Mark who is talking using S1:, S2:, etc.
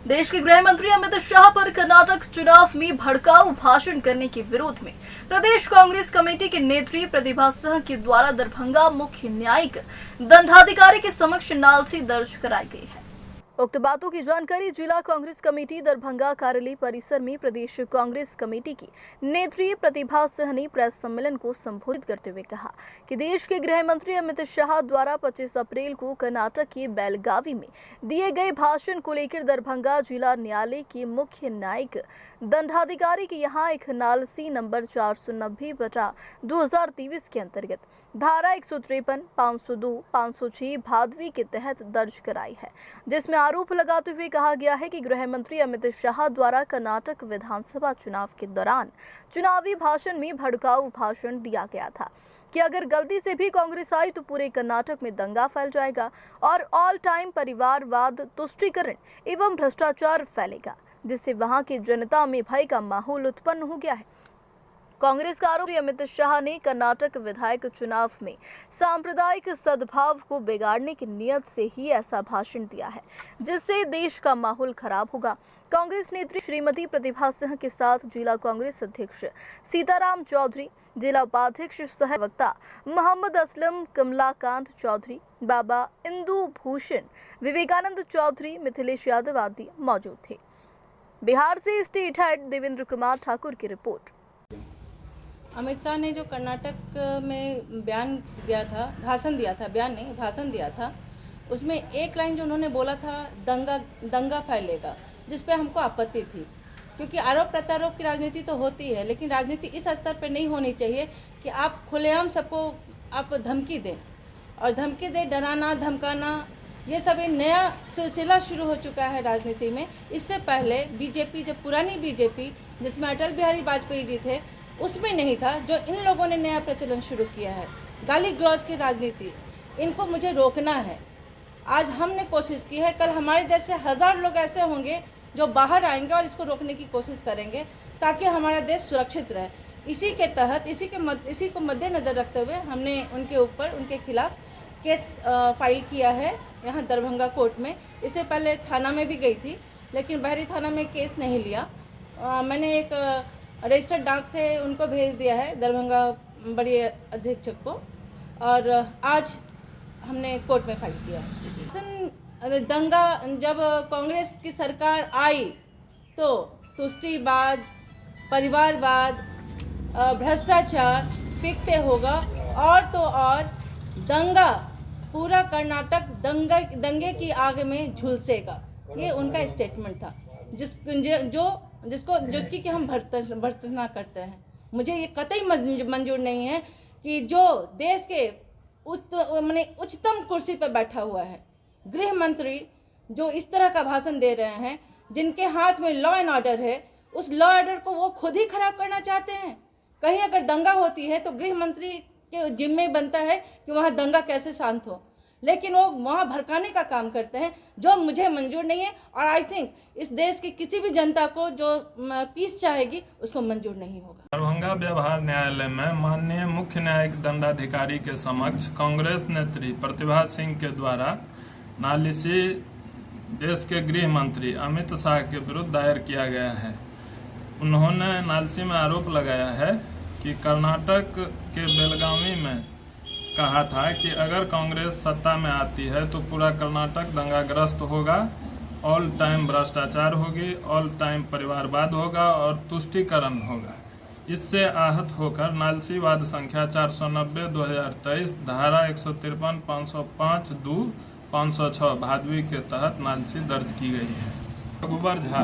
S1: देश के गृह मंत्री अमित शाह पर कर्नाटक चुनाव में भड़काऊ भाषण करने के विरोध में प्रदेश कांग्रेस कमेटी के नेत्री प्रतिभा सिंह के द्वारा दरभंगा मुख्य न्यायिक दंडाधिकारी के समक्ष नालिसी दर्ज कराई गई है। उक्त बातों की जानकारी जिला कांग्रेस कमेटी दरभंगा कार्यालय परिसर में प्रदेश कांग्रेस कमेटी की नेत्री प्रतिभा सिंह ने प्रेस सम्मेलन को संबोधित करते हुए कहा कि देश के गृह मंत्री अमित शाह द्वारा 25 अप्रैल को कर्नाटक के बेलगावी में दिए गए भाषण को लेकर दरभंगा जिला न्यायालय के मुख्य न्यायिक दंडाधिकारी के यहाँ एक नालिसी नंबर 490/2023 के अंतर्गत धारा 153, 502, 506 भादवी के तहत दर्ज कराई है, जिसमें आरोप लगाते हुए कहा गया है कि गृह मंत्री अमित शाह द्वारा कर्नाटक विधानसभा चुनाव के दौरान चुनावी भाषण में भड़काऊ भाषण दिया गया था कि अगर गलती से भी कांग्रेस आई तो पूरे कर्नाटक में दंगा फैल जाएगा और ऑल टाइम परिवारवाद, तुष्टीकरण एवं भ्रष्टाचार फैलेगा, जिससे वहां की जनता में भय का माहौल उत्पन्न हो गया है। कांग्रेस का आरोप अमित शाह ने कर्नाटक विधायक चुनाव में सांप्रदायिक सद्भाव को बिगाड़ने की नियत से ही ऐसा भाषण दिया है, जिससे देश का माहौल खराब होगा। कांग्रेस नेत्री श्रीमती प्रतिभा सिंह के साथ जिला कांग्रेस अध्यक्ष सीताराम चौधरी, जिला उपाध्यक्ष सह वक्ता मोहम्मद असलम, कमलाकांत चौधरी, बाबा इंदु भूषण, विवेकानंद चौधरी, मिथिलेश यादव आदि मौजूद थे। बिहार से स्टेट हेड देवेंद्र कुमार ठाकुर की रिपोर्ट।
S2: अमित शाह ने जो कर्नाटक में भाषण दिया था, उसमें एक लाइन जो उन्होंने बोला था, दंगा फैलेगा, जिस पे हमको आपत्ति थी, क्योंकि आरोप प्रत्यारोप की राजनीति तो होती है, लेकिन राजनीति इस स्तर पे नहीं होनी चाहिए कि आप खुलेआम सबको आप धमकी दें और डराना धमकाना, ये सब एक नया सिलसिला शुरू हो चुका है राजनीति में। इससे पहले बीजेपी, जब पुरानी बीजेपी जिसमें अटल बिहारी वाजपेयी जी थे, उसमें नहीं था, जो इन लोगों ने नया प्रचलन शुरू किया है, गाली गलौज की राजनीति। इनको मुझे रोकना है। आज हमने कोशिश की है, कल हमारे जैसे 1000 लोग ऐसे होंगे जो बाहर आएंगे और इसको रोकने की कोशिश करेंगे, ताकि हमारा देश सुरक्षित रहे। इसी के तहत इसी को मद्देनज़र रखते हुए हमने उनके खिलाफ केस फाइल किया है यहाँ दरभंगा कोर्ट में। इससे पहले थाना में भी गई थी, लेकिन बहरी थाना में केस नहीं लिया। मैंने एक रजिस्टर्ड डाक से उनको भेज दिया है दरभंगा बड़ी अधीक्षक को, और आज हमने कोर्ट में फाइल किया है। दंगा जब कांग्रेस की सरकार आई तो तुष्टिवाद, परिवारवाद, भ्रष्टाचार पीक पे होगा, और तो और दंगा, पूरा कर्नाटक दंगे की आग में झुलसेगा। ये उनका स्टेटमेंट था, जिसकी कि हम भर्त्सना करते हैं। मुझे ये कतई मंजूर नहीं है कि जो देश के उच्चतम कुर्सी पर बैठा हुआ है, गृह मंत्री जो इस तरह का भाषण दे रहे हैं, जिनके हाथ में लॉ एंड ऑर्डर है, उस लॉ ऑर्डर को वो खुद ही खराब करना चाहते हैं। कहीं अगर दंगा होती है तो गृह मंत्री के जिम्मे बनता है कि वहाँ दंगा कैसे शांत हो, लेकिन वो वहाँ भड़काने का काम करते हैं, जो मुझे मंजूर नहीं है। और आई थिंक इस देश की किसी भी जनता को जो पीस चाहेगी उसको मंजूर नहीं होगा।
S3: दरभंगा व्यवहार न्यायालय में माननीय मुख्य न्यायिक दंडाधिकारी के समक्ष कांग्रेस नेत्री प्रतिभा सिंह के द्वारा नालिसी देश के गृह मंत्री अमित शाह के विरुद्ध दायर किया गया है। उन्होंने नालिसी में आरोप लगाया है कि कर्नाटक के बेलगावी में कहा था कि अगर कांग्रेस सत्ता में आती है तो पूरा कर्नाटक दंगाग्रस्त होगा, ऑल टाइम भ्रष्टाचार होगी, ऑल टाइम परिवारवाद होगा और तुष्टीकरण होगा। इससे आहत होकर नालिसीवाद संख्या 490/2023 धारा 153, 505, 2, 506 भादवी के तहत नालिसी दर्ज की गई है। रघुवर झा